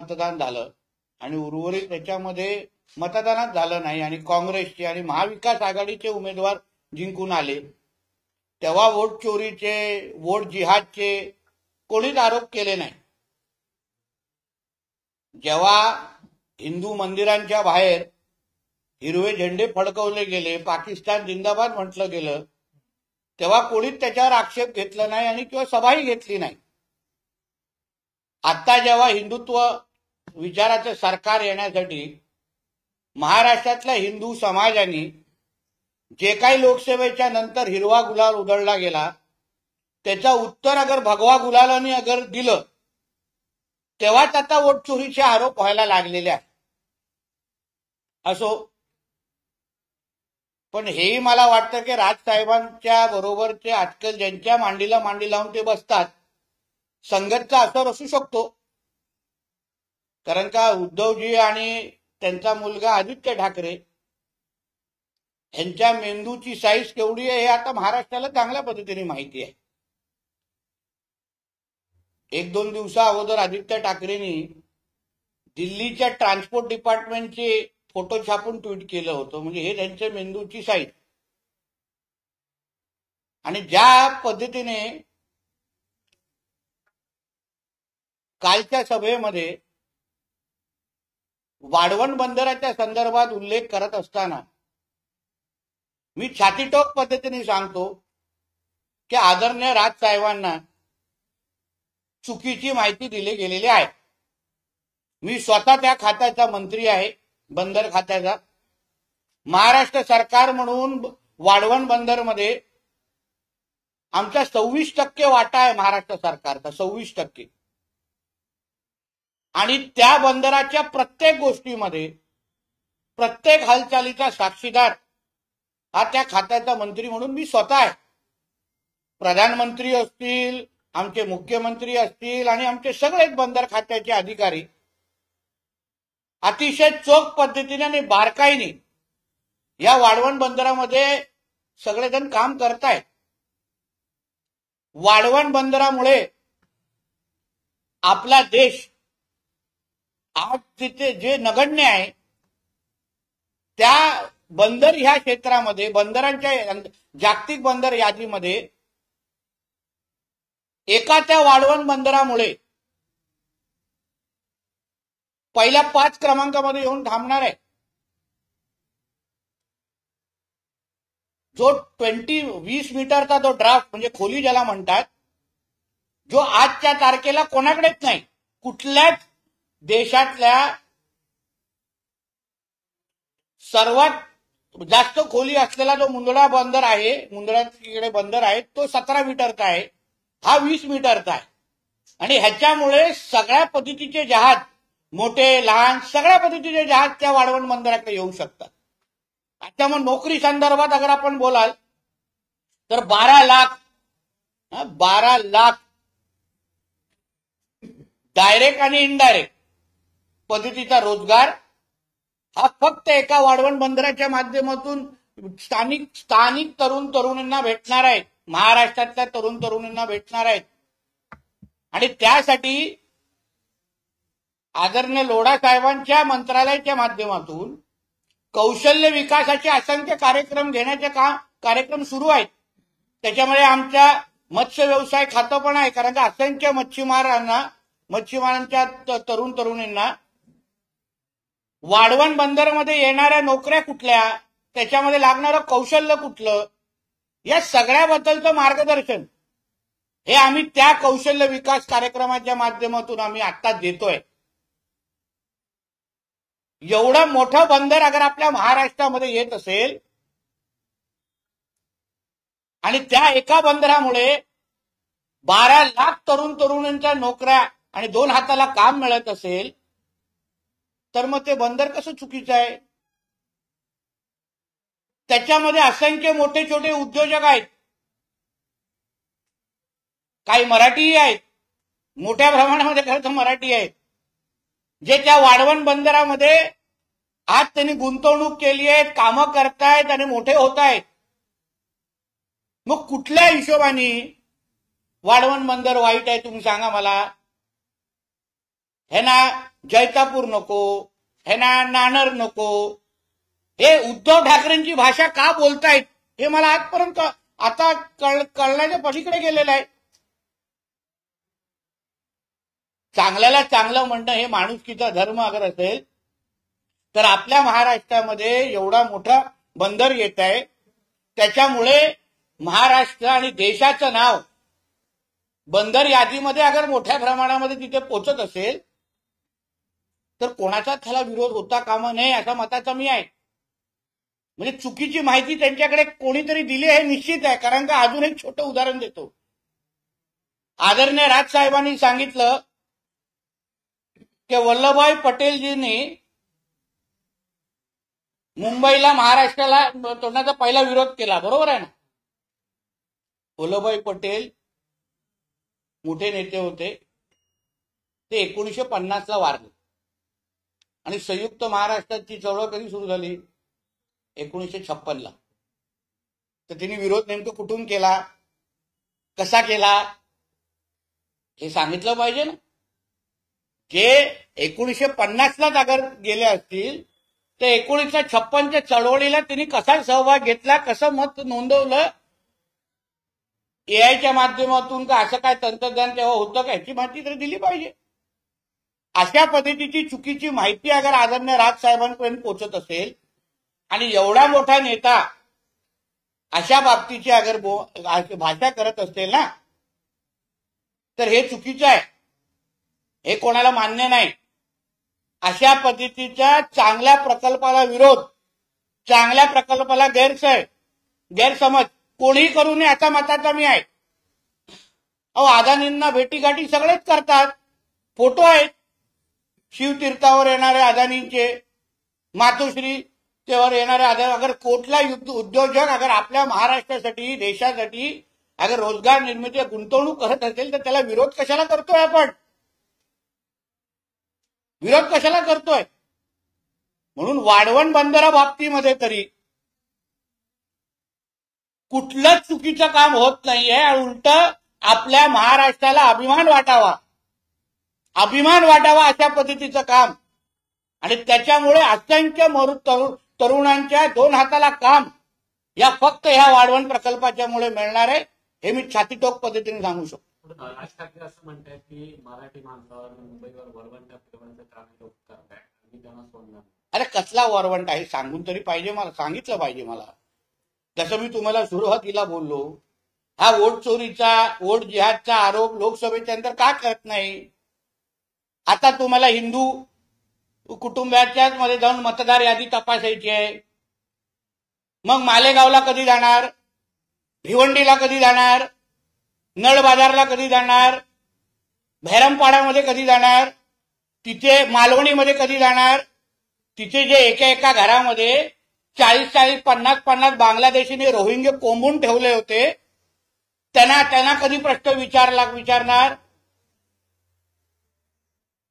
मतदान झालं आणि उर्वरित त्याच्यामध्ये मतदानच झालं नाही आणि काँग्रेसचे आणि महाविकास आघाडीचे उमेदवार जिंकून आले, तेव्हा वोट चोरीचे, वोट जिहादचे कोणीच आरोप केले नाही. जेव्हा हिंदू मंदिरांच्या बाहेर हिरवे झेंडे फडकवले गेले, पाकिस्तान जिंदाबाद म्हटलं गेलं, तेव्हा कोणीच त्याच्यावर आक्षेप घेतला नाही आणि किंवा सभाही घेतली नाही. आता जेव्हा हिंदुत्व विचाराचं सरकार येण्यासाठी महाराष्ट्रातल्या हिंदू समाजाने जे काही लोकसेवेच्या नंतर हिरवा गुलाल उधळला गेला त्याचं उत्तर अगर भगवा गुलालाने अगर दिलं, तेव्हाच आता वोट चोरीचे आरोप व्हायला लागलेले आहेत. असो, पण हेही मला वाटतं की राजसाहेबांच्या बरोबरचे आजकाल ज्यांच्या मांडीला मांडी लावून ते बसतात, संगतचा असर असू शकतो. कारण का उद्धवजी आणि त्यांचा मुलगा आदित्य ठाकरे यांच्या मेंदूची साईज केवढी आहे हे आता महाराष्ट्राला चांगल्या पद्धतीने माहिती आहे. 1-2 दिवसा अगोदर आदित्य ठाकरेंनी दिल्लीच्या ट्रान्सपोर्ट डिपार्टमेंटचे फोटो छापून ट्विट केलं होतं. म्हणजे हे त्यांच्या मेंदूची साईज. आणि ज्या पद्धतीने कालच्या सभेमध्ये वाढवण बंदराच्या संदर्भात उल्लेख करत असताना मी छातीटोक पद्धतीने सांगतो की आदरणीय राजसाहेबांना चुकीची माहिती दिली गेलेली आहे. मी स्वतः त्या खात्याचा मंत्री आहे, बंदर खात्याचा. महाराष्ट्र सरकार म्हणून वाढवण बंदरमध्ये आमचा 26% वाटा आहे महाराष्ट्र सरकारचा, 26%. आणि त्या बंदराच्या प्रत्येक गोष्टीमध्ये, प्रत्येक हालचालीचा साक्षीदार हा त्या खात्याचा मंत्री म्हणून मी स्वतः आहे. प्रधानमंत्री असतील, आमचे मुख्यमंत्री असतील आणि आमचे सगळेच बंदर खात्याचे अधिकारी अतिशय चोख पद्धतीने आणि बारकाईने या वाढवण बंदरामध्ये सगळेजण काम करतायत. वाढवण बंदरामुळे आपला देश आज तिथे जे नगण्य आहे त्या बंदर ह्या क्षेत्रामध्ये, बंदरांच्या जागतिक बंदर यादीमध्ये एका त्या वाढवण बंदरामुळे पहिल्या 5 क्रमांकामध्ये येऊन थांबणार आहे. जो 20 मीटरचा जो ड्राफ्ट म्हणजे खोली ज्याला म्हणतात, जो आजच्या तारखेला कोणाकडेच नाही. कुठल्याच देशातल्या सर्वात जास्त खोली असलेला जो मुंदडा बंदर आहे, मुंदड्याकडे बंदर आहे, तो 17 मीटरचा आहे, हा 20 मीटरचा आहे. आणि ह्याच्यामुळे सगळ्या पद्धतीचे जहाज, मोठे लहान सगळ्या पद्धतीचे जहाज त्या वाढवण बंदराकडे येऊ शकतात. आता मग नोकरी संदर्भात अगर आपण बोलाल तर 12 लाख डायरेक्ट आणि इनडायरेक्ट पद्धतीचा रोजगार हा फक्त एका वाढवण बंदराच्या माध्यमातून स्थानिक तरुण तरुणींना भेटणार आहेत, महाराष्ट्रातल्या तरुण तरुणींना भेटणार आहेत. आणि त्यासाठी आदरणीय लोढा साहेबांच्या मंत्रालयाच्या माध्यमातून कौशल्य विकासाचे असंख्य कार्यक्रम घेण्याचे कार्यक्रम सुरू आहेत. त्याच्यामध्ये आमच्या मत्स्य व्यवसाय खातं पण आहे. कारण का असंख्य मच्छीमारांच्या तरुण तरुणींना वाढवण बंदरमध्ये येणाऱ्या नोकऱ्या कुठल्या, त्याच्यामध्ये लागणारं कौशल्य कुठलं, या सगळ्याबद्दलचं मार्गदर्शन हे आम्ही त्या कौशल्य विकास कार्यक्रमाच्या माध्यमातून आम्ही आता देतोय. एवढं मोठं बंदर अगर आपल्या महाराष्ट्रामध्ये येत असेल आणि त्या एका बंदरामुळे 12 लाख तरुण तरुणींच्या नोकऱ्या आणि 2 हाताला काम मिळत असेल, तर मग ते बंदर कसं चुकीचं आहे? त्याच्यामध्ये असंख्य मोठे छोटे उद्योजक आहेत, काही मराठीही आहेत, मोठ्या प्रमाणामध्ये खरं तर मराठी आहेत, जे त्या वाढवण बंदरामध्ये आज त्यांनी गुंतवणूक केली आहे, कामं करतायत आणि मोठे होत आहेत. मग कुठल्या हिशोबाने वाढवण बंदर वाईट आहे तुम्ही सांगा मला? हे ना जैतापूर नको, ह्यांना नाणार नको. हे उद्धव ठाकरेंची भाषा का बोलतायत हे मला आजपर्यंत आता कळण्याच्या पलीकडे गेलेलं आहे. चांगल्याला चांगलं म्हणणं हे माणुसकीचा धर्म अगर असेल तर आपल्या महाराष्ट्रामध्ये एवढा मोठा बंदर येत आहे, त्याच्यामुळे महाराष्ट्र आणि देशाचं नाव बंदर यादीमध्ये अगर मोठ्या प्रमाणामध्ये तिथे पोहोचत असेल तर कोणाचा त्याला विरोध होता कामा नये असा मताचा मी आहे. म्हणजे चुकीची माहिती त्यांच्याकडे कोणीतरी दिली हे निश्चित आहे. कारण का अजून एक छोटं उदाहरण देतो. आदरणीय राजसाहेबांनी सांगितलं की वल्लभभाई पटेलजींनी मुंबईला महाराष्ट्राला तोडण्याचा पहिला विरोध केला, बरोबर आहे ना. वल्लभभाई पटेल मोठे नेते होते, ते 1950 ला वारले आणि संयुक्त महाराष्ट्राची चळवळ कधी सुरू झाली? 1956 ला. तर त्यांनी विरोध नेमकं कुठून केला, कसा केला हे सांगितलं पाहिजे ना. जे 1950 लाच अगर गेले असतील तर 1956च्या चळवळीला त्यांनी कसा सहभाग घेतला, कसं मत नोंदवलं, एआयच्या माध्यमातून का असं काय तंत्रज्ञान तेव्हा होतं का याची माहिती तर दिली पाहिजे. अशा पद्धतीची चुकीची माहिती अगर आदरणीय राजसाहेबांपर्यंत पोहोचत असेल आणि एवढा मोठा नेता अशा बाबतीची अगर भाषा करत असेल ना तर हे चुकीचं आहे, हे कोणाला मान्य नाही. अशा पद्धतीच्या चांगल्या प्रकल्पाला विरोध, चांगल्या प्रकल्पाला गैरसमज कोणीही करू नये असा मताचा मी आहे. अदानींना भेटीगाठी सगळेच करतात, फोटो आहेत शिवतीर्थावर येणारे अदानींचे, मातोश्री तेवर येणारे अदानी. अगर कुठला उद्योजक अगर आपल्या महाराष्ट्रासाठी देशासाठी अगर रोजगार निर्मिती गुंतवणूक करत असेल तर त्याला विरोध कशाला करतोय आपण? विरोध कशाला करतोय? म्हणून वाढवण बंदरा बाबतीमध्ये तरी कुठलंच चुकीचं काम होत नाहीये. उलट आपल्या महाराष्ट्राला अभिमान वाटावा अशा पद्धतीचं काम, आणि त्याच्यामुळे असंख्य तरुणांच्या दोन हाताला काम या फक्त ह्या वाढवण प्रकल्पाच्यामुळे मिळणार आहे, हे मी छातीटोक पद्धतीने सांगू शकतो. राज ठाकरे असं म्हणतात की मराठी माणसावर मुंबईवर वरवंटा फिरवण्याचं काम लोक करतायत आणि त्यांना सोडणार. अरे कसला वरवंट आहे सांगून तरी पाहिजे मला, सांगितलं पाहिजे मला. जसं मी तुम्हाला सुरुवातीला बोललो, हा वोट चोरीचा, वोट जिहादचा आरोप लोकसभेच्या नंतर का करत नाही? आता तुम्हाला हिंदू कुटुंबाच्याच मध्ये जाऊन मतदार यादी तपासायची आहे. मग मालेगावला कधी जाणार, भिवंडीला कधी जाणार, नळ बाजारला कधी जाणार, भैरमपाड्यामध्ये कधी जाणार, तिथे मालवणीमध्ये कधी जाणार, तिथे जे एका घरामध्ये 40-40, 50-50 बांगलादेशीने रोहिंगे कोंबून ठेवले होते, त्यांना कधी प्रश्न विचारणार?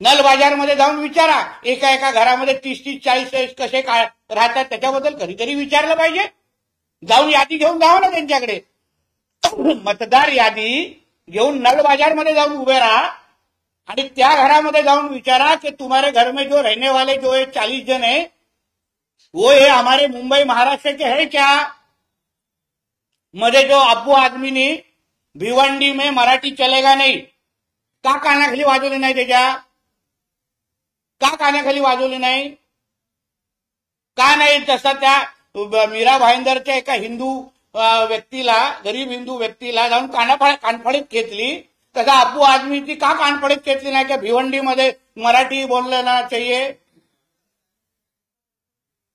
नल बाजारमध्ये जाऊन विचारा, एका घरामध्ये 30-30, 40 कसे काय राहतात त्याच्याबद्दल कधीतरी विचारलं पाहिजे. जाऊन यादी घेऊन जावं ना त्यांच्याकडे. मतदार यादी घेऊन नल बाजारमध्ये जाऊन उभे राहा आणि त्या घरामध्ये जाऊन विचारा कि तुम्हारे घर में जो रहने वाले जो 40 जन है वो ये हमारे मुंबई महाराष्ट्र के है क्या? मध्ये जो अब्बू आदमी ने भिवंडी में मराठी चलेगा नहीं का कानाखाली वाजवली नाही? त्याच्या का कानाखाली वाजवली नाही? का नाही? तसं त्या मीरा भाईंदरच्या एका हिंदू व्यक्तीला, गरीब हिंदू व्यक्तीला जाऊन कानफडीत घेतली, तसा अब्बू आदमीची का कानफडीत घेतली नाही की भिवंडीमध्ये मराठी बोलना चाहिए?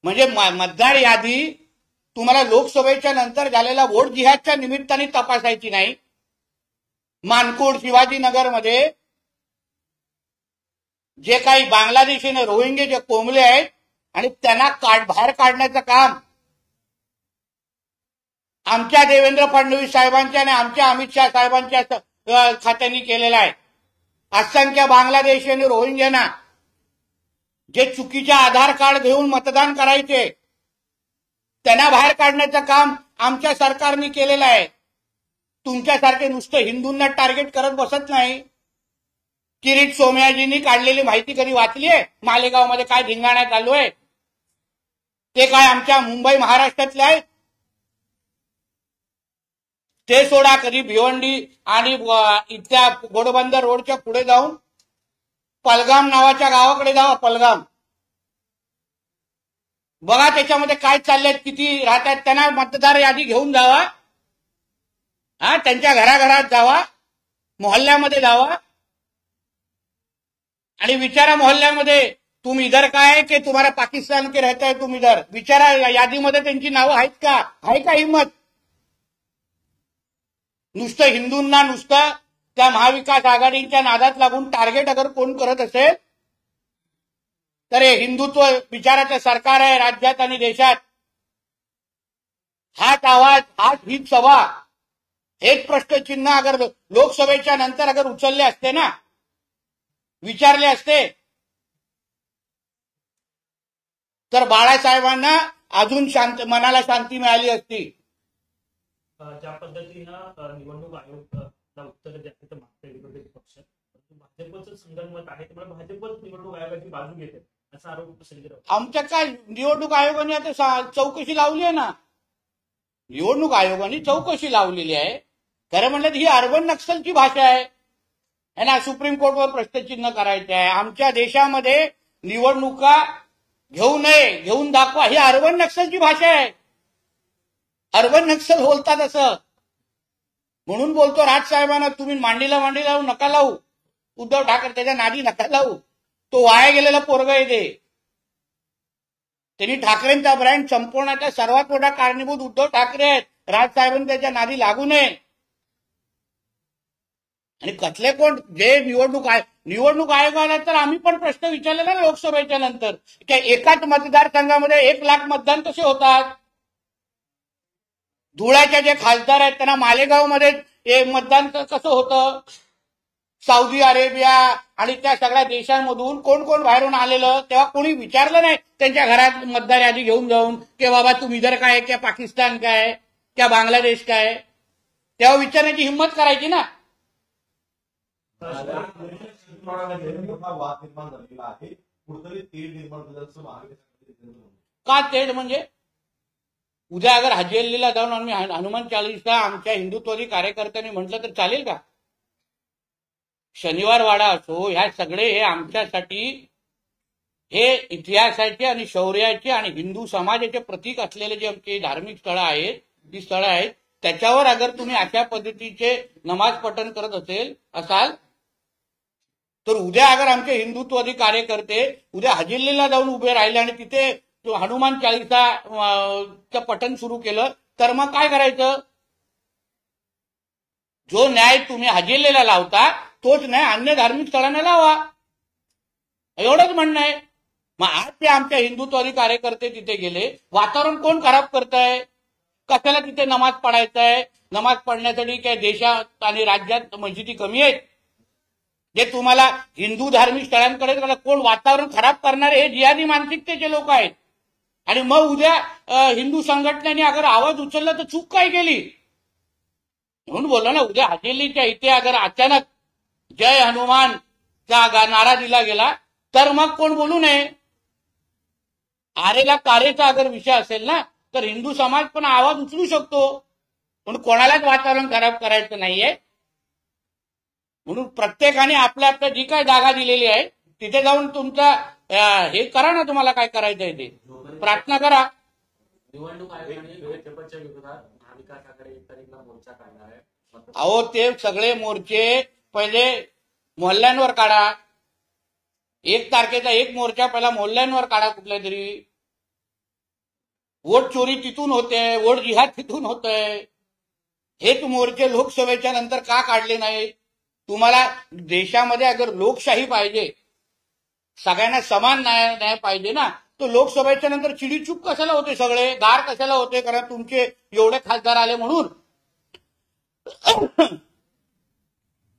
म्हणजे मतदार यादी तुम्हाला लोकसभेच्या नंतर झालेला वोट जिहादच्या निमित्ताने तपासायची नाही. मानकोड शिवाजीनगरमध्ये जे काही बांगलादेशीने रोहिंगे जे कोंबले आहेत आणि त्यांना बाहेर काढण्याचं काम आमच्या देवेंद्र फडणवीस साहेबांच्या आणि आमच्या अमित शाह साहेबांच्या खात्यांनी केलेलं आहे. असंख्य बांगलादेशी आणि रोहिंग्यांना जे चुकीचे आधार कार्ड घेऊन मतदान करायचे त्यांना बाहेर काढण्याचं काम आमच्या सरकारने केलेलं आहे. तुमच्यासारखे नुसतं हिंदूंना टार्गेट करत बसत नाही. किरीट सोमयाजींनी काढलेली माहिती कधी वाचली आहे? मालेगावमध्ये काय धिंगाणा चालू आहे ते काय आमच्या मुंबई महाराष्ट्रातले आहेत? ते सोडा, कधी भिवंडी आणि इथल्या घोडबंदर रोडच्या पुढे जाऊन पलगाम नावाच्या गावाकडे जावा. पलगाम बघा त्याच्यामध्ये काय चाललंय, किती राहतात. त्यांना मतदार यादी घेऊन जावा. त्यांच्या घराघरात जावा, मोहल्ल्यामध्ये जावा आणि विचारा मोहल्ल्यामध्ये तुम इधर का है की तुम्हारा पाकिस्तान के रहता है तुम इधर. विचारा यादीमध्ये त्यांची नावं आहेत का? आहे का हिंमत? नुसतं हिंदूंना नुसतं त्या महाविकास आघाडीच्या नादात लागून टार्गेट अगर कोण करत असेल तर हे हिंदुत्व विचाराचं सरकार आहे राज्यात आणि देशात. हाच आवाज, हीच सभा, हेच प्रश्नचिन्ह अगर लोकसभेच्या नंतर अगर उचलले असते ना, विचारले असते, तर बाळासाहेबांना अजून मनाला शांती मिळाली असती. ज्या पद्धतीनं निवडणूक आयोगाला उत्तर द्यायचं मागते विरोधी पक्ष, भाजपचं संगनमत आहे, त्यामुळे भाजपच निवडणूक आयोगाची बाजू घेते असा आरोप सगळीकडे. आमच्या काय निवडणूक आयोगाने आता चौकशी लावली आहे ना. निवडणूक आयोगाने चौकशी लावलेली आहे. खरं म्हणलं तर ही अर्बन नक्सलची भाषा आहे ना. सुप्रीम कोर्टवर प्रश्नचिन्ह करायचे आहे. आमच्या देशामध्ये निवडणुका घेऊ नये, घेऊन दाखवा, ही अर्बन नक्सलची भाषा आहे. अर्बन नक्सल बोलतात असं. म्हणून बोलतो राजसाहेबांना, तुम्ही मांडीला लावू नका लावू. उद्धव ठाकरे त्याच्या नादी नका लावू. तो वाया गेलेला पोरग आहे ते. त्यांनी ठाकरेंचा ब्रँड संपवण्याचा सर्वात मोठा कारणीभूत उद्धव ठाकरे आहेत. राजसाहेबांनी त्याच्या नादी लागू नये. आणि कसले कोण जे निवडणूक आयोगाला तर आम्ही पण प्रश्न विचारलेला लोकसभेच्या नंतर की एकाच मतदारसंघामध्ये 1 लाख मतदान कसे होतात? धुळ्याचे जे खासदार आहेत त्यांना मालेगावमध्ये मतदान कसं होतं? सौदी अरेबिया आणि त्या सगळ्या देशांमधून कोण कोण बाहेरून आलेलं, तेव्हा कोणी विचारलं नाही त्यांच्या घरात मतदार यादी घेऊन जाऊन की बाबा तुम इधर काय, क्या पाकिस्तान काय, क्या बांगलादेश काय? तेव्हा विचारण्याची हिंमत करायची ना. वाद निर्माण झालेला आहे, कुठेतरी तेढ निर्माण झाल्याचं महाविकास. का तेढ म्हणजे? उद्या अगर हजेलीला जाऊन आम्ही हनुमान चालीसा आमच्या हिंदुत्ववादी कार्यकर्त्यांनी म्हटलं तर चालेल का? शनिवार वाडा असो, ह्या सगळे हे आमच्यासाठी हे इतिहासाचे आणि शौर्याचे आणि हिंदू समाजाचे प्रतीक असलेले जे आमचे धार्मिक स्थळं आहेत, ती स्थळं आहेत, त्याच्यावर अगर तुम्ही अशा पद्धतीचे नमाज पठण करत असाल तर उद्या अगर आमचे हिंदुत्ववादी कार्यकर्ते उद्या हजेलीला जाऊन उभे राहिले आणि तिथे हनुमान चालीसा पठण सुरू केलं तर मग काय करायचं? जो न्याय तुम्ही हजेलीला लावता तोच न्याय अन्य धार्मिक स्थळांना लावा, एवढंच म्हणणं आहे. मग आज ते आमच्या हिंदुत्ववादी कार्यकर्ते तिथे गेले, वातावरण कोण खराब करताय? कशाला तिथे नमाज पडायचा आहे? नमाज पडण्यासाठी काय देशात आणि राज्यात मस्जिदी कमी आहेत? जे तुम्हाला हिंदू धार्मिक स्थळांकडे कोण वातावरण खराब करणारे हे जिहादी मानसिकतेचे लोक आहेत. आणि मग उद्या हिंदू संघटनेने अगर आवाज उचलला तर चूक काय केली? म्हणून बोललो ना, उद्या हजेलीच्या इथे अगर अचानक जय हनुमानचा नारा दिला गेला तर मग कोण बोलू नये. आरेला कारेचा अगर विषय असेल ना तर हिंदू समाज पण आवाज उचलू शकतो. पण कोणालाच वातावरण खराब करायचं नाहीये. म्हणून प्रत्येकाने आपल्या आपल्या जी काय जागा दिलेली आहे तिथे जाऊन तुमचा हे करा ना, तुम्हाला काय करायचंय ते प्रार्थना करा. निवडणूक आयोगाने भाजपच्या विरोधात महाविकास आघाडी 1 तारीखला मोर्चा काढणार आहे. अहो, ते सगळे मोर्चे पहिले मोहल्ल्यांवर काढा. 1 तारखेचा एक मोर्चा पहिला मोहल्ल्यांवर काढा. कुठल्या तरी वोट चोरी तिथून होते, वोट जिहाद तिथून होतंय. हेच मोर्चे लोकसभेच्या नंतर का काढले नाही? तुम्हाला देशामध्ये अगर लोकशाही पाहिजे, सगळ्यांना समान न्याय पाहिजे ना, तो लोकसभेच्या नंतर चिडीचूप कशाला होते, सगळे गार कशाला होते? कारण तुमचे एवढे खासदार आले म्हणून.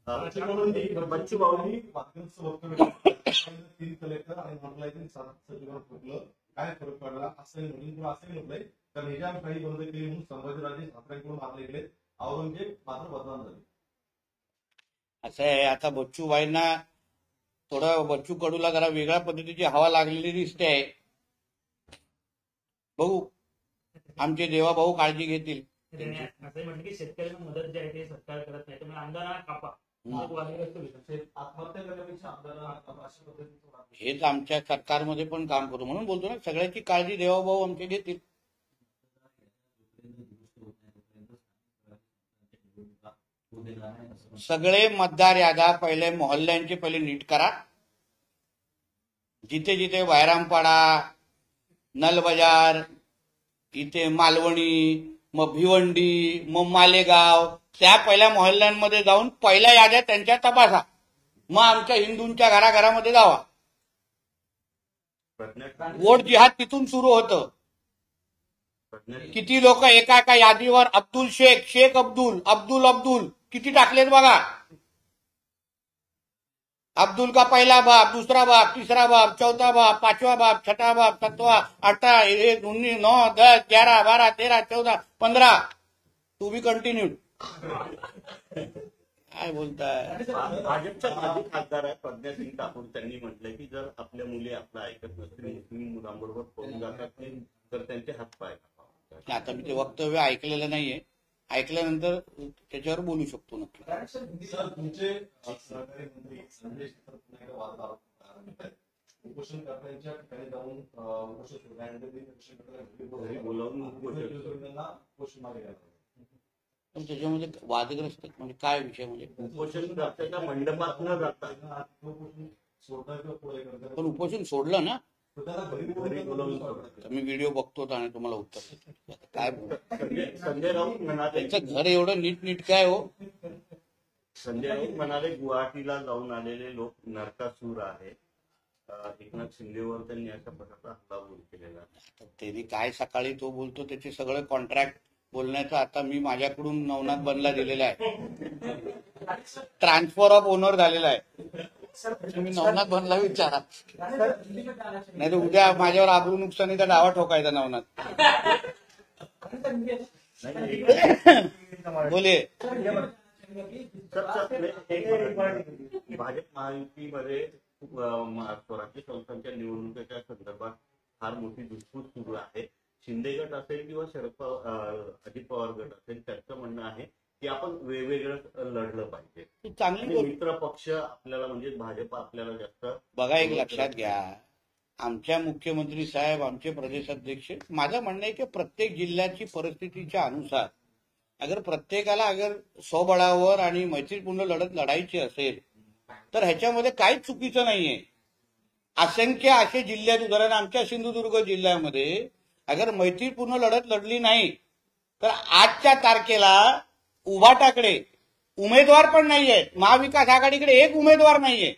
बच्चू भाऊंनी माध्यमांचं वक्तव्य 3 कलेक्टर आणि मंडळातील 7 सचिवांना फुटलं, काय फरक पडला असंही म्हणून असंही म्हटलंय. तर निजामशाही बंद केली म्हणून संभाजीराजे ठाकरेंकडून मारले गेले, औरंगजेब मात्र बदनाम झाले. असं आहे. आता बच्चूभाईंना थोडं बच्चू कडूला जरा वेगळ्या पद्धतीची हवा लागलेली दिसते आहे. बघू, आमचे देवाभाऊ काळजी घेतील. त्यांनी असंही म्हटलं की शेतकऱ्यांना मदत जी आहे ती सरकार करत नाही, त्यामुळे आमदारांना कापा. मग वादग्रस्त विषय. आत्महत्या करण्यापेक्षा आपल्याला अशा पद्धतीचं हेच आमच्या सरकारमध्ये पण काम करू म्हणून बोलतो ना, सगळ्याची काळजी देवाभाऊ आमचे घेतील. सगळे मतदार याद्या पहिले मोहल्ल्यांचे पहिले नीट करा. जिथे जिथे बैरामपाडा, नलबजार, इथे मालवणी, मग भिवंडी, मग मालेगाव, त्या पहिल्या मोहल्ल्यांमध्ये जाऊन पहिल्या याद्या त्यांच्या तपासा. मग आमच्या हिंदूंच्या घराघरामध्ये जावा. वोट जिहाद तिथून सुरू होतं. किती लोक एका एका यादीवर अब्दुल शेख, शेख अब्दुल, अब्दुल अब्दुल किती टाकलेत बघा. अब्दुल का पहिला बाप, दूसरा बाप, तीसरा बाप, चौथा बाप, पांचवा बाप, छठा बाप, सातवा, 18, 1, 19, 9, 10, 11, 12, 13, 14, 15. To be continued. काय बोलताय. भाजपच्या माजी खासदार आहे प्रज्ञासिंग ठाकूर, त्यांनी म्हटलंय की जर आपल्या मुली आपलं ऐकत नसतील, मुस्लिम मुलांबरोबर पळून जातात तर त्यांचे हातपाय कापावे. आता मी ते वक्तव्य ऐकलेलं नाहीये. ऐकल्यानंतर त्याच्यावर बोलू शकतो नक्की. सर, तुमचे सहकारी मंत्री संजय शेखर पुन्हा एकदा वार्ताहर उपोषण करण्याच्या ठिकाणी जाऊन उपोषण सोडल्यानंतर ते उपोषण घरी बोलावून उपोषण मागे घालतात. पण त्याच्यामध्ये वादग्रस्त म्हणजे काय विषय म्हणजे उपोषण करताना मंडपात न जाता उपोषण सोडतात किंवा पुढे करतात. पण उपोषण सोडलं ना. त्याला घरी बोलावून सोडतात. तर मी व्हिडिओ बघतो आणि तुम्हाला उत्तर देतो. काय संजय राऊत म्हणाले, त्यांचं घर एवढं नीट काय हो. संजय राऊत म्हणाले गुवाहाटीला जाऊन आलेले लोक नरकासूर आहे. एकनाथ शिंदेवर त्यांनी अशा प्रकारचा हल्लाबोल केलेला आहे. त्यांनी काय सकाळी तो बोलतो त्याचे सगळं कॉन्ट्रॅक्ट बोलण्याचं आता मी माझ्याकडून नवनाथ बनला दिलेला आहे. ट्रान्सफर ऑफ ओनर झालेला आहे. तुम्ही नवनाथ बनला विचारा, नाही तर उद्या माझ्यावर आबरू नुकसानीचा डावा ठोकायचा नवनाथ. बोले भाजप महायुतीमध्ये स्वराज्य संस्थांच्या निवडणुकीच्या संदर्भात फार मोठी धुसफूस सुरू आहे. शिंदे गट असेल किंवा शरद पवार, अजित पवार गट असेल, त्यांचं म्हणणं आहे की आपण वेगवेगळं लढलं पाहिजे. चांगली मित्र पक्ष आपल्याला म्हणजे भाजप आपल्याला जास्त. बघा, एक लक्षात घ्या, आमच्या मुख्यमंत्री साहेब, आमचे प्रदेश अध्यक्ष, माझं म्हणणं आहे की प्रत्येक जिल्ह्याची परिस्थितीच्या अनुसार अगर प्रत्येकाला अगर स्वबळावर आणि मैत्रीपूर्ण लढत लढायची असेल तर ह्याच्यामध्ये काहीच चुकीचं नाहीये. असंख्य असे जिल्ह्यात, उदाहरण आमच्या सिंधुदुर्ग जिल्ह्यामध्ये अगर मैत्रीपूर्ण लढत लढली नाही तर आजच्या तारखेला उभाटाकडे उमेदवार पण नाहीये. महाविकास आघाडीकडे एक उमेदवार नाहीये.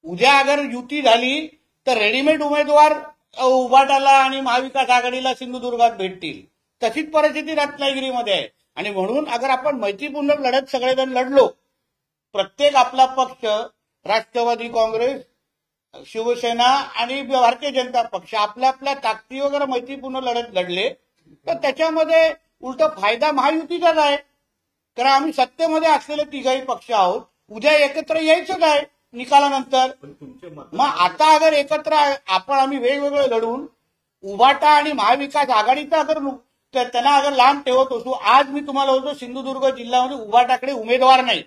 उद्या अगर युती झाली तर रेडीमेड उमेदवार उभाटाला आणि महाविकास आघाडीला सिंधुदुर्गात भेटतील. तशीच परिस्थिती रत्नागिरीमध्ये आहे. आणि म्हणून अगर आपण मैत्रीपूर्ण लढत सगळेजण लढलो, प्रत्येक आपला पक्ष, राष्ट्रवादी काँग्रेस, शिवसेना आणि भारतीय जनता पक्ष आपल्या आपल्या ताकदी वगैरे मैत्रीपूर्ण लढत लढले तर त्याच्यामध्ये उलट फायदा महायुतीचाच आहे. कारण आम्ही सत्तेमध्ये असलेले तिघही पक्ष आहोत. उद्या एकत्र यायचं काय निकालानंतर. मग आता अगर एकत्र आपण आम्ही वेगवेगळे लढून उभाटा आणि महाविकास आघाडीचा अगर त्यांना अगर लांब ठेवत असू, आज मी तुम्हाला होतो सिंधुदुर्ग जिल्ह्यामध्ये उभाटाकडे उमेदवार नाही.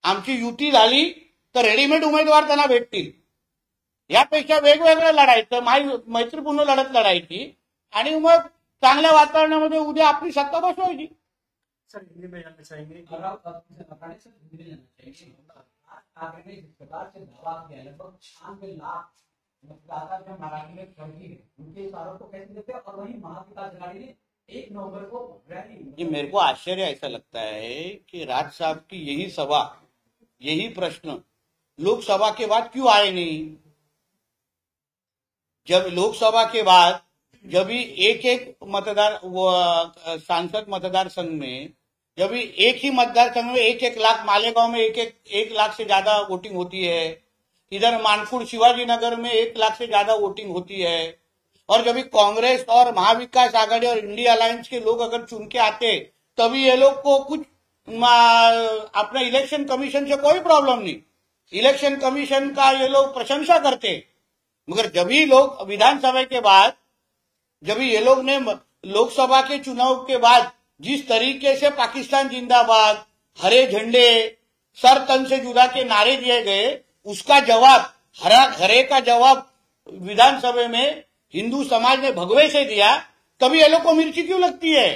आमची युती झाली तर रेडीमेड उमेदवार त्यांना भेटतील. यापेक्षा वेगवेगळं लढायचं, मैत्रीपूर्ण लढत लढायची आणि मग चांगल्या वातावरणामध्ये उद्या आपली सत्ता बसवायची. सर हिंदी में जानना चाहेंगे कि लगभग 96 लाख मतदाता जो मराठी में फर्जी है, उनके इस आरोप को कैसे देते हैं? और वहीं महाविकास आघाड़ी ने 1 नवंबर को रैली. ये मेरे को आश्चर्य ऐसा लगता है कि राज साहब की यही सभा, यही प्रश्न लोकसभा के बाद क्यों आए नहीं. जब लोकसभा के बाद जब भी एक मतदार सांसद मतदार संघ में जब भी एक ही मतदार संघ में 1-1 लाख, मालेगांव में 1 लाख से ज्यादा वोटिंग होती है, इधर मानपुर शिवाजी नगर में 1 लाख से ज्यादा वोटिंग होती है, और जब भी कांग्रेस और महाविकास आघाड़ी और इंडिया अलायंस के लोग अगर चुन के आते तभी ये लोग को कुछ अपना इलेक्शन कमीशन से कोई प्रॉब्लम नहीं. इलेक्शन कमीशन का ये लोग प्रशंसा करते, मगर जब ही लोग विधानसभा के बाद, जब ये लोग ने लोकसभा के चुनाव के बाद जिस तरीके से पाकिस्तान जिंदाबाद, हरे झंडे, सर तन से जुदा के नारे दिए गए, उसका जवाब, हरे का जवाब विधानसभा में हिंदू समाज ने भगवे से दिया, तभी ये लोग को मिर्ची क्यों लगती है?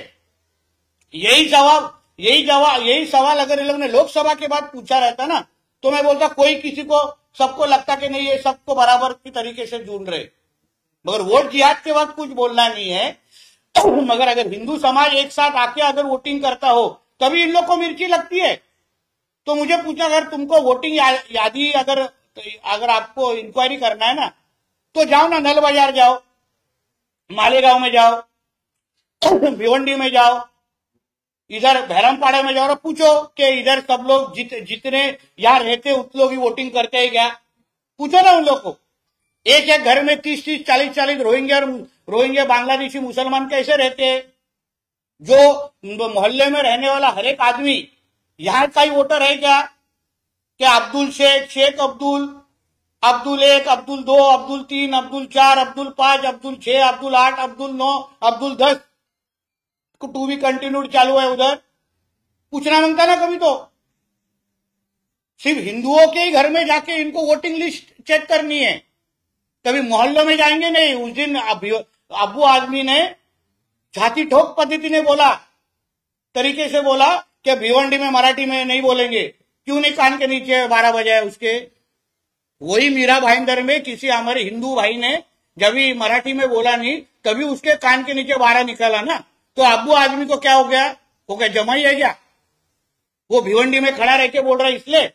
यही सवाल अगर ये लोग ने लोकसभा के बाद पूछा रहता ना, तो मैं बोलता कोई किसी को, सबको लगता कि नहीं ये सबको बराबर की तरीके से ढूंढ रहे, मगर वोट जिहाद के बाद कुछ बोलना नहीं है। मगर अगर हिंदू समाज एक साथ आके अगर वोटिंग करता हो तभी इन लोग को मिर्ची लगती है। तो मुझे पूछा, अगर तुमको वोटिंग यादी अगर आपको इंक्वायरी करना है ना, तो जाओ ना, नल बाजार जाओ, मालेगांव में जाओ, भिवंडी में जाओ, इधर भैरमपाड़ा में जाओ और पूछो कि इधर सब लोग जितने यहाँ रहते उतने लोग ही वोटिंग करते हैं क्या? पूछो ना उन लोग को। एक एक घर में 30-30, 40-40 रोहिंग्या बांग्लादेशी मुसलमान कैसे रहते हैं? जो मोहल्ले में रहने वाला हर एक आदमी यहाँ का ही वोटर है क्या? क्या अब्दुल शेख, शेख अब्दुल, अब्दुल 1, अब्दुल 2, अब्दुल 3, अब्दुल 4, अब्दुल 5, अब्दुल 6, अब्दुल 8, अब्दुल 9, अब्दुल 10 टू भी कंटिन्यूड चालू है उधर? पूछना मांगता ना कभी? तो सिर्फ हिंदुओं के ही घर में जाके इनको वोटिंग लिस्ट चेक करनी है, कभी मोहल्लों में जाएंगे नहीं। उस दिन अबू आदमी ने छाती ठोक पद्धति ने बोला, तरीके से बोला कि भिवंडी में मराठी में नहीं बोलेंगे। क्यों नहीं? कान के नीचे 12 बजे उसके। वही मीरा भाईंदर में किसी हमारे हिंदू भाई ने जब भी मराठी में बोला नहीं, तभी उसके कान के नीचे 12 निकला ना। तो अबू आदमी को क्या हो गया? वो क्या जमाई है क्या? वो भिवंडी में खड़ा रह के बोल रहा है। इसलिए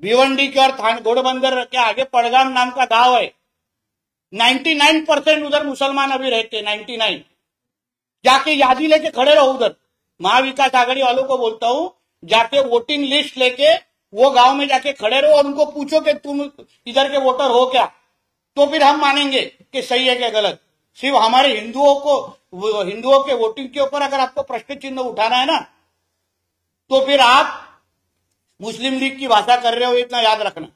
भिवंडी के और घोड़बंदर के आगे पड़गाम नाम का गांव है, 99% उधर मुसलमान अभी रहते, 99। जाके यादी लेके खड़े रहो उधर। महाविकास आघाड़ी वालों को बोलता हूं, जाके वोटिंग लिस्ट लेके वो गांव में जाके खड़े रहो और उनको पूछो कि तुम इधर के वोटर हो क्या, तो फिर हम मानेंगे कि सही है क्या गलत। सिर्फ हमारे हिंदुओं के वोटिंग के ऊपर अगर आपको प्रश्न चिन्ह उठाना है ना, तो फिर आप मुस्लिम लीग की भाषा कर रहे हो, इतना याद रखना।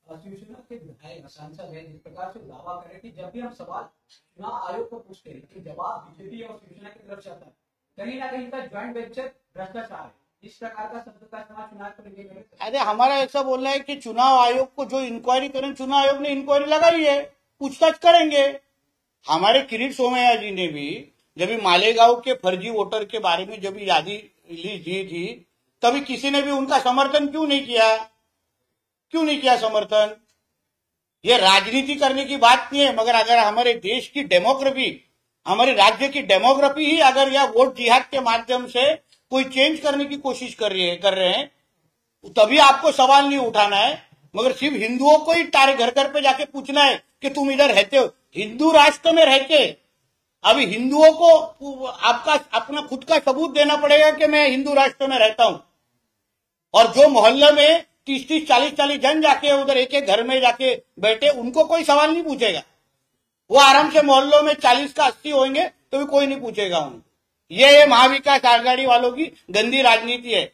शिवसेना के विधायक सांसद है जिस प्रकार से दावा करे कि जब भी हम सवाल चुनाव आयोग को पूछते हैं कि जवाब बीजेपी और शिवसेना की तरफ से आता है, कहीं ना कहीं का ज्वाइंट वेंचर भ्रष्टाचार है। इस प्रकार का शब्द का इस्तेमाल चुनाव को लेकर। अरे हमारा ऐसा बोलना है कि चुनाव आयोग को जो इंक्वायरी करें, चुनाव आयोग ने इंक्वायरी लगाई है, पूछताछ करेंगे। हमारे किरीट सोमैया जी ने भी जब मालेगांव के फर्जी वोटर के बारे में जब यादी रिलीज दी थी, तभी किसी ने भी उनका समर्थन क्यों नहीं किया? क्यों नहीं किया समर्थन? ये राजनीति करने की बात नहीं है, मगर अगर हमारे देश की डेमोग्राफी, हमारे राज्य की डेमोग्राफी ही अगर यह वोट जिहाद के माध्यम से कोई चेंज करने की कोशिश कर रहे हैं, तभी आपको सवाल नहीं उठाना है। मगर सिर्फ हिंदुओं को ही घर घर पे जाके पूछना है कि तुम इधर रहते हो, हिंदू राष्ट्र में रहते। अभी हिंदुओं को आपका अपना खुद का सबूत देना पड़ेगा कि मैं हिंदू राष्ट्र में रहता हूं। और जो मोहल्ले में 30-30, 40-40 जन जाके उधर एक एक घर में जाके बैठे, उनको कोई सवाल नहीं पूछेगा। वो आराम से मोहल्लों में 40 का 80 होंगे तो भी कोई नहीं पूछेगा उनको। ये महाविकास आघाड़ी वालों की गंदी राजनीति है।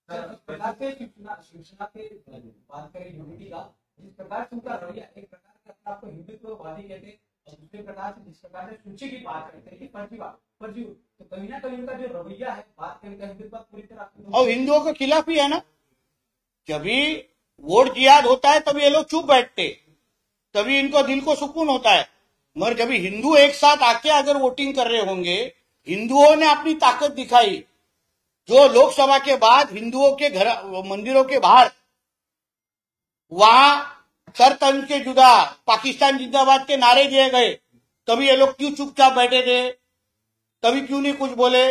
जिस प्रकार से शिवसेना के बात करें यूनिटी का, जिस प्रकार से उनका रवैया, एक प्रकार से अपने आपको हिंदुत्ववादी कहते हैं और दूसरे प्रकार से जिस प्रकार से सूची की बात करते हैं फर्जी, तो कहीं ना कहीं उनका जो रवैया है बात करने का हिंदुत्व पूरी तरह और हिंदुओं के खिलाफ ही है ना। जब भी वोट जिहाद होता है तभी ये लोग चुप बैठते, तभी इनको दिल को सुकून होता है। मगर जब हिंदू एक साथ आके अगर वोटिंग कर रहे होंगे, हिंदुओं ने अपनी ताकत दिखाई। जो लोकसभा के बाद हिंदुओं के घर, मंदिरों के बाहर, वहां सर तन के जुदा, पाकिस्तान जिंदाबाद के नारे दिए गए, तभी ये लोग क्यों चुपचाप बैठे थे? तभी क्यों नहीं कुछ बोले?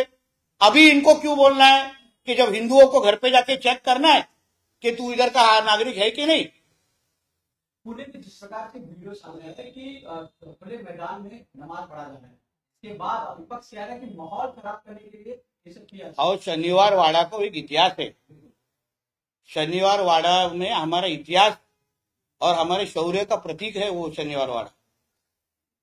अभी इनको क्यों बोलना है कि जब हिंदुओं को घर पे जाके चेक करना है कि तू इधर का नागरिक है कि नहीं? पुणे में जिस प्रकार से वीडियो सामने आया है कि खुले मैदान में नमाज पढ़ा जाना है, इसके बाद विपक्ष कह रहा है कि माहौल खराब करने के लिए ये सब किया। और शनिवार वाड़ा को एक इतिहास है। शनिवार वाड़ा में हमारा इतिहास और हमारे शौर्य का प्रतीक है वो शनिवार वाड़ा।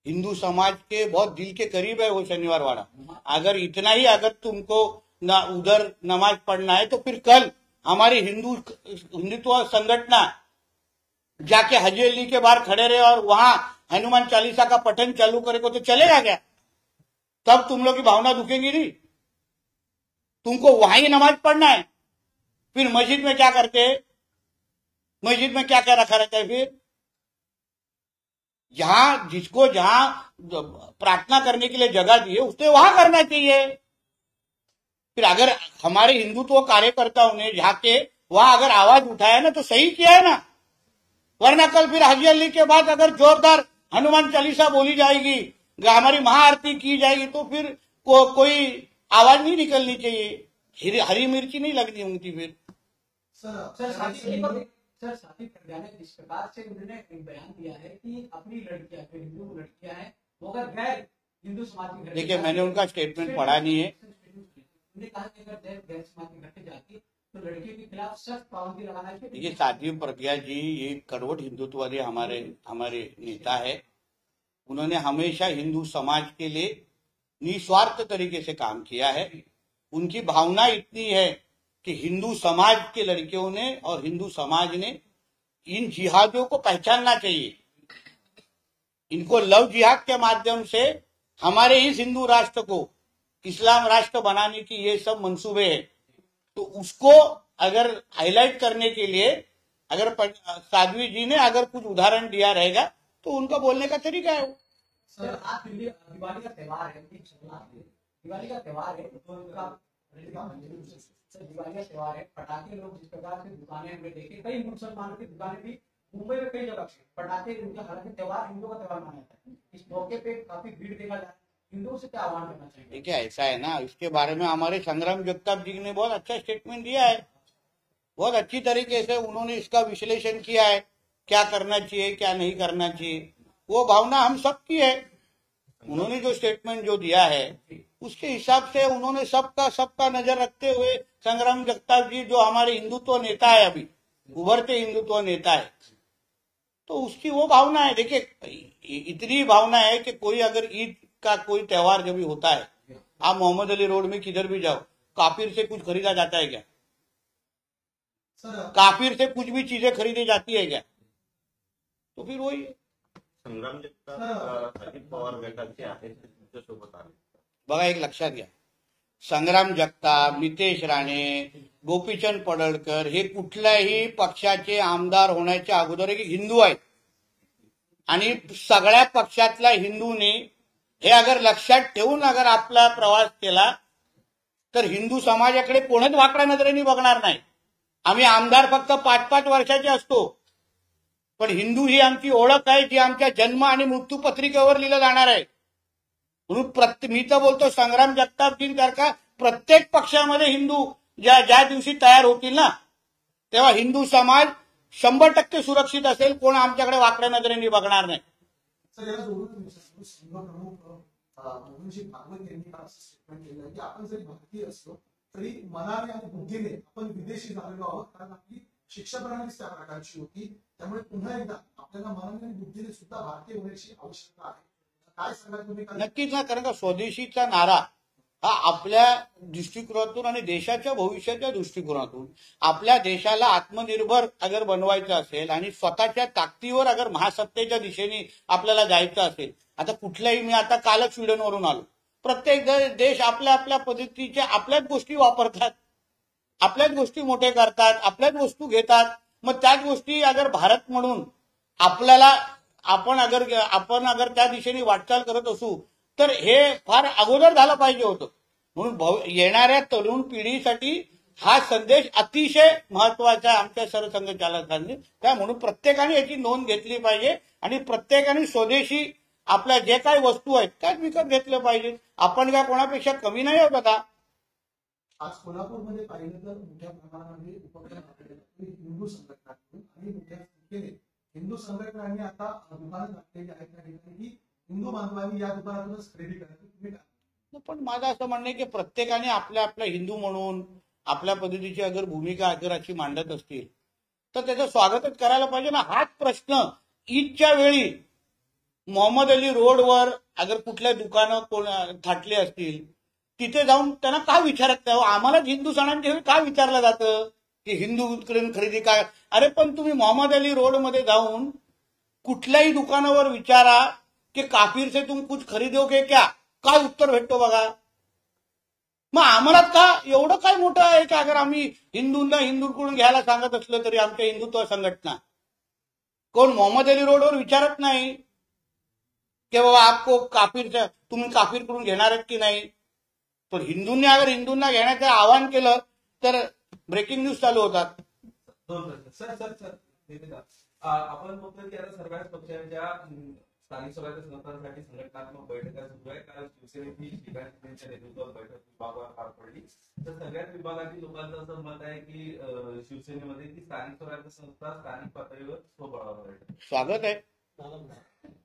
हिंदू समाज के बहुत दिल के करीब है वो शनिवार वाड़ा। अगर इतना ही अगर तुमको ना उधर नमाज पढ़ना है तो फिर कल हमारी हिंदुत्व संगठना जाके हाजी अली के बाहर खड़े रहे और वहां हनुमान चालीसा का पठन चालू करे को तो चलेगा क्या? तब तुम लोग की भावना दुखेगी नहीं? तुमको वहां ही नमाज पढ़ना है, फिर मस्जिद में क्या करते हैं? मस्जिद में क्या क्या रखा रहता है? फिर जहां प्रार्थना करने के लिए जगह दी है उसने वहां करना चाहिए। फिर अगर हमारे हिंदुत्व कार्यकर्ताओं ने जाके वहां अगर आवाज उठाया ना तो सही किया है ना, वरना कल फिर हाजी अली के बाद अगर जोरदार हनुमान चालीसा बोली जाएगी, हमारी महाआरती की जाएगी, तो फिर कोई आवाज नहीं निकलनी चाहिए, हरी मिर्ची नहीं लगनी होंगी। फिर सर साथी प्रज्ञा ने जिस प्रकार से उन्होंने एक बयान दिया है कि अपनी लड़कियां जो हिंदू लड़कियां हैं वो अगर गैर हिंदू समाज के घर, देखिए मैंने उनका स्टेटमेंट पढ़ा नहीं है। उन्होंने कहा कि अगर गैर समाज के घर पे जाती तो लड़कियों के खिलाफ सख्त पाबंदी लगाना चाहिए। देखिए साध्वी प्रज्ञा जी ये करोड़ हिंदुत्ववादी हमारे नेता है। उन्होंने हमेशा हिंदू समाज के लिए निस्वार्थ तरीके से काम किया है। उनकी भावना इतनी है कि हिंदू समाज के लड़कियों ने और हिंदू समाज ने इन जिहादियों को पहचानना चाहिए। इनको लव जिहाद के माध्यम से हमारे इस हिंदू राष्ट्र को इस्लाम राष्ट्र बनाने की ये सब मंसूबे हैं। तो उसको अगर हाईलाइट करने के लिए अगर साध्वी जी ने अगर कुछ उदाहरण दिया रहेगा तो उनका बोलने का तरीका है वो। सर आज दिवाली का त्योहार है, दिवाली का त्योहार है तो दिवाली का त्योहार है, पटाखे लोग जिस प्रकार से दुकानें हमने देखे, कई मुसलमानों की दुकानें भी मुंबई में कई जगह पटाखे उनका, हालांकि त्योहार हिंदुओं का त्योहार माना जाता है, इस मौके पे काफी भीड़ देखा जाता है। हिंदुओं से क्या आह्वान करना चाहिए? देखिए ऐसा है ना, इसके बारे में हमारे संग्राम जगताप जी ने बहुत अच्छा स्टेटमेंट दिया है। बहुत अच्छी तरीके से उन्होंने इसका विश्लेषण किया है, क्या करना चाहिए क्या नहीं करना चाहिए। वो भावना हम सबकी है। उन्होंने जो स्टेटमेंट जो दिया है उसके हिसाब से उन्होंने सबका नजर रखते हुए संग्राम जगताप जी जो हमारे हिंदुत्व नेता है, अभी उभरते हिंदुत्व नेता है, तो उसकी वो भावना है। देखिए इतनी भावना है कि कोई अगर ईद का कोई त्योहार जब भी होता है, आप मोहम्मद अली रोड में किधर भी जाओ, काफिर से कुछ खरीदा जाता है क्या? काफिर से कुछ भी चीजें खरीदी जाती है क्या? तो फिर वही संग्राम जगताप अजित पवार गटाचे आहेत तुमच्यासोबत आले. बघा एक लक्षात घ्या, संग्राम जगताप, नितेश राणे, गोपीचंद पडळकर हे कुठल्याही पक्षाचे आमदार होण्याच्या अगोदर एक हिंदू आहेत आणि सगळ्या पक्षातल्या हिंदूंनी हे अगर लक्षात ठेवून अगर आपला प्रवास केला तर हिंदू समाजाकडे कोणच वाकड्या नजरेने बघणार नाही। आम्ही आमदार फक्त 5-5 वर्षाचे असतो, पण हिंदू ही आमची ओळख आहे जी आमच्या जन्म आणि मृत्यू पत्रिकेवर लिहिलं जाणार आहे। म्हणून मी तर बोलतो संग्राम जगतापजींसारखा प्रत्येक पक्षामध्ये हिंदू ज्या दिवशी तयार होतील ना तेव्हा हिंदू समाज 100% सुरक्षित असेल, कोण आमच्याकडे वाकड्या नजरेने बघणार नाही। मोहनजी भागवत यांनी असं स्टेटमेंट केलं की आपण जरी भारतीय असलो तरी मनाने आणि बुद्धीने आपण विदेशी झालेलो आहोत, कारण आपली शिक्षा प्रणालीच त्या प्रकारची होती। त्यामुळे पुन्हा एकदा आपल्याला मनाने आणि बुद्धीने सुद्धा भारतीय होण्याची आवश्यकता आहे। काय सांगाल तुम्ही? नक्कीच ना, कारण का स्वदेशीचा नारा हा आपल्या दृष्टिकोनातून आणि देशाच्या भविष्याच्या दृष्टिकोनातून आपल्या देशाला आत्मनिर्भर अगर बनवायचं असेल आणि स्वतःच्या ताकदीवर अगर महासत्तेच्या दिशेने आपल्याला जायचं असेल, आता कुठल्याही मी आता कालच स्वीडनवरून आलो, प्रत्येक देश आपल्या आपल्या पद्धतीच्या आपल्याच गोष्टी वापरतात, आपल्याच गोष्टी मोठे करतात, आपल्याच वस्तू घेतात। मग त्याच गोष्टी अगर भारत म्हणून आपल्याला आपण अगर त्या दिशेने वाटचाल करत असू तर हे फार अगोदर झालं पाहिजे होतं। म्हणून येणाऱ्या तरुण पिढीसाठी हा संदेश अतिशय महत्वाचा आमच्या सरसंघचालकांनी, त्या म्हणून प्रत्येकाने याची नोंद घेतली पाहिजे आणि प्रत्येकाने स्वदेशी आपल्या जे काही वस्तू आहेत त्याच विकत घेतल्या पाहिजे। आपण काय कोणापेक्षा कमी नाही आहोत आता। आज कोल्हापूरमध्ये पाहिलं तर मोठ्या प्रमाणामध्ये उपक्रम हिंदू संघटनांकडून आणि मोठ्या संख्येने हिंदू संघटनांनी आता दुकानं टाकलेली आहेत त्या ठिकाणी की हिंदू बांधवांनी या दुकानातूनच खरेदी करायची। पण माझं असं म्हणणं आहे की प्रत्येकाने आपल्या आपल्या हिंदू म्हणून आपल्या पद्धतीची अगर भूमिका अगर अशी मांडत असतील तर त्याचं स्वागतच करायला पाहिजे ना। हाच प्रश्न ईदच्या वेळी मोहम्मद अली रोडवर अगर कुठल्या दुकानं कोण थाटले असतील तिथे जाऊन त्यांना का विचारत नाही? आम्हाला हिंदू सणांच्या वेळी का विचारलं जातं? की हिंदूकडून खरेदी काय. अरे पण तुम्ही मोहम्मद अली रोडमध्ये जाऊन कुठल्याही दुकानावर विचारा की काफिर से तुम कुछ खरीदोगे क्या, काय उत्तर भेटतो बघा. मग आम्हाला का एवढं काय मोठं आहे की अगर आम्ही हिंदूकडून घ्यायला सांगत असलं तरी आमच्या हिंदुत्व संघटना कोण मोहम्मद अली रोडवर विचारत नाही की बाबा आपको काफिर तुम्ही काफिरकडून घेणार आहेत की नाही. पण हिंदूंना घेण्याचं आवाहन केलं तर ब्रेकिंग न्यूज चालू होतात. दोन प्रश्न. सर आपण बघतोय की आता सर्वच पक्षांच्या स्थानिक स्वराज्य संस्थांसाठी संघटनात्मक बैठका सुरू आहे. कारण शिवसेनेची शिवसेनेच्या नेतृत्वात बैठक विभागावर पार पडली. तर सगळ्याच विभागातील लोकांचं असं मत आहे की शिवसेनेमध्ये की स्थानिक स्वराज्य संस्था स्थानिक पातळीवर स्वबळावर आहे.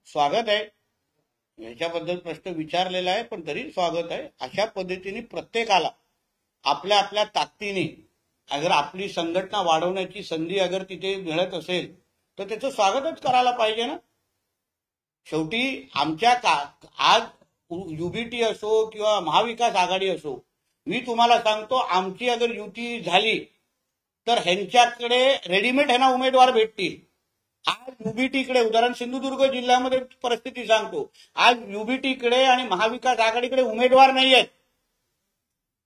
स्वागत आहे याच्याबद्दल प्रश्न विचारलेला आहे, पण तरी स्वागत आहे. अशा पद्धतीने प्रत्येकाला आपल्या आपल्या ताकदीने अगर आपली संघटना वाढवण्याची संधी अगर तिथे मिळत असेल तर त्याचं स्वागतच करायला पाहिजे ना. शेवटी आमच्या आज युबीटी असो किंवा महाविकास आघाडी असो, मी तुम्हाला सांगतो आमची अगर युती झाली तर ह्यांच्याकडे रेडीमेड ह्यांना उमेदवार भेटतील. आज युबीटीकडे उदाहरण सिंधुदुर्ग जिल्ह्यामध्ये परिस्थिती सांगतो, आज युबीटीकडे आणि महाविकास आघाडीकडे उमेदवार नाही आहेत.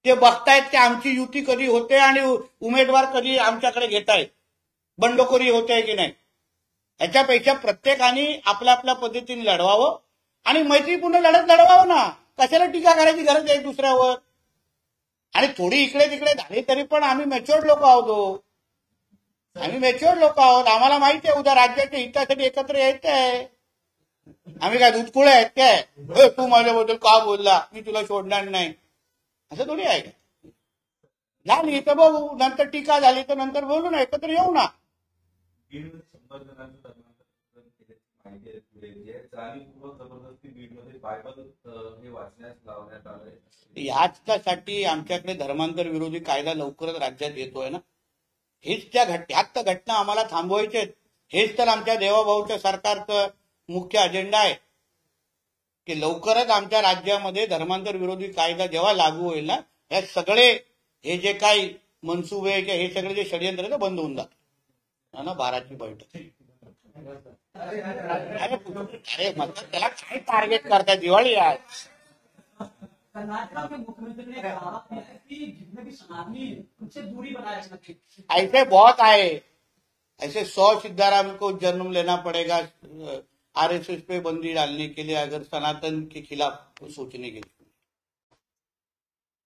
ते बघतायत की आमची युती कधी होते आणि उमेदवार कधी आमच्याकडे घेतायत, बंडखोरी होते की नाही. ह्याच्यापेक्षा प्रत्येकाने आपल्या आपल्या पद्धतीने लढवावं आणि मैत्रीपूर्ण लढत लढवावं ना. कशाला टीका करायची गरज आहे दुसऱ्यावर. आणि थोडी इकडे तिकडे झाली तरी पण आम्ही मॅच्युअर्ड लोक आहोत. आम्हाला माहिती आहे उद्या राज्याच्या हितासाठी एकत्र यायचं आहे. आम्ही काय दूधकुळे आहेत काय, तू माझ्याबद्दल का बोलला मी तुला सोडणार नाही, असं थोडी आहे. झाली तर बघू, नंतर टीका झाली तर नंतर बोलू ना, एकत्र येऊ ना. 100 जणांचं माहिती आहे जाणीवपूर्वक जबरदस्ती बीडमध्ये बायबल हे वाचण्यास लावण्यात आलंय. याच्यासाठी आमच्याकडे धर्मांतर विरोधी कायदा लवकरच राज्यात येतोय ना. हेच ह्याच घटना आम्हाला थांबवायचे, हेच तर आमच्या देवाभाऊच्या सरकारचं मुख्य अजेंडा आहे की लवकरच आमच्या राज्यामध्ये धर्मांतर विरोधी कायदा जेव्हा लागू होईल ना, हे सगळे हे जे काही मनसुबे किंवा हे सगळे जे षडयंत्र बंद होऊन जातात ना. 12ची बैठक. अरे मतलब त्याला काय टार्गेट करताय, दिवाळी आहे. कर्नाटक के मुख्यमंत्री ने कहा है कि जितने भी सनातनी उनसे दूरी बनाए रखना चाहिए. ऐसे बहुत आए, ऐसे 100 सिद्धाराम को जन्म लेना पड़ेगा आरएसएस पे बंदी डालने के लिए अगर सनातन के खिलाफ सोचने के लिए.